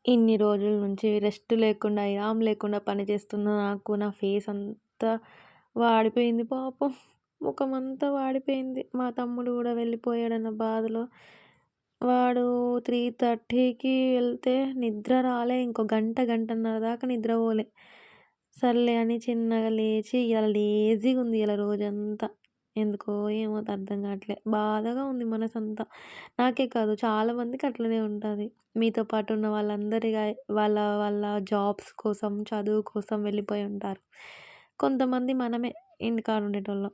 ఇన్ని రోజుల నుంచి రెస్ట్ లేకుండా, విరామం లేకుండా పని చేస్తున్న నాకు నా ఫేస్ అంతా వాడిపోయింది పాపం. ముఖమంతా వాడిపోయింది. మా తమ్ముడు గూడా వెళ్ళిపోయాడన్న బాధలో వాడు 3:30కి వెళ్తే నిద్ర రాలే. ఇంకో గంట, గంటన్నర దాకా నిద్రపోలే. సర్లే అని చిన్నగా లేచి ఇయాల లేజీగుంది ఇయాల రోజంతా. ఎందుకో ఏమో అర్థం కావట్లే. బాధగా ఉంది మనసంతా. నాకే కాదు చాలా మందికి అట్లనే ఉంటది. మీతో పాటు ఉన్న వాళ్ళందరిగా వాళ్ళ వాళ్ళ జాబ్స్ కోసం, చదువు కోసం వెళ్ళిపోయి ఉంటారు. కొంతమంది మనమే ఇంటికాడ ఉండేటోళ్ళం.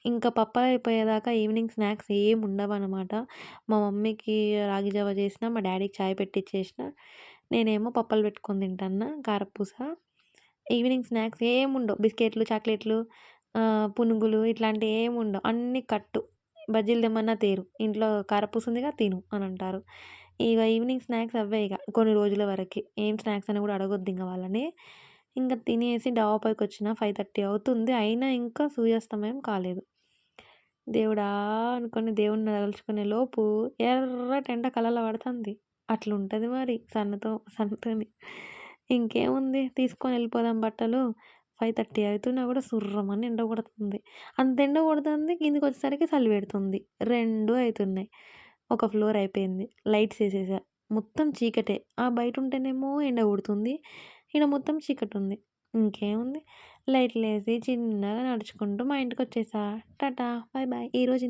ఇంకా పప్పాయి అయిపోయేదాకా ఈవినింగ్ స్నాక్స్ ఏమి ఉండవనమాట. మా మమ్మీకి రాగి జావ చేసినా, మా డ్యాడీకి చాయ్ పెట్టిచ్చేసినా, నేనేమో పప్పలు పెట్టుకొని తింటన్నా కారపూస. ఈవినింగ్ స్నాక్స్ ఏముండవు. బిస్కెట్‌లు, చాక్లెట్‌లు, పునుగులు ఇట్లాంటివి ఏముండవు. అన్నీ కట్టు. బజ్జీలు తెమ్మన్నా తేరు. ఇంట్లో కారపూస ఉందిగా తిను అనంటారు. ఇగ ఈవినింగ్ స్నాక్స్ అవే ఇగ కొన్ని రోజుల వరకి. ఏం స్నాక్స్ అని కూడా అడగొద్దింక వాళ్ళని. ఇంక తినేసి డాబా పైకొచ్చిన 5:30 అవుతుంది. అయినా ఇంకా సూర్యాస్తమయం కాలేదు. దేవుడా అనుకోని దేవుడిని తలుచుకునే లోపు ఎర్రటి ఎండ కళ్ళలో పడతంది. అట్లుంటది మరి సన్నుతోని. ఇంకేముంది తీసుకొని వెళ్ళిపోదాం బట్టలు. 5:30 అవుతున్నా కూడా సుర్రుమని ఎండ కొడుతుంది. అంత ఎండ కొడుతుంది కిందికొచ్చేసరికి చలి పెడుతుంది. 2 అయితున్నాయి. ఒక ఫ్లోర్ అయిపోయింది. లైట్స్ ఏసేసా. మొత్తం చీకటే. బయటుంటేనేమో ఎండ కొడుతుంది. ఈడ మొత్తం చీకటుంది. ఇంకేముంది లైట్‌లేసి చిన్నగా నడుచుకుంటూ మా ఇంటికొచ్చేసా. టాటా! Bye bye. ఈరోజు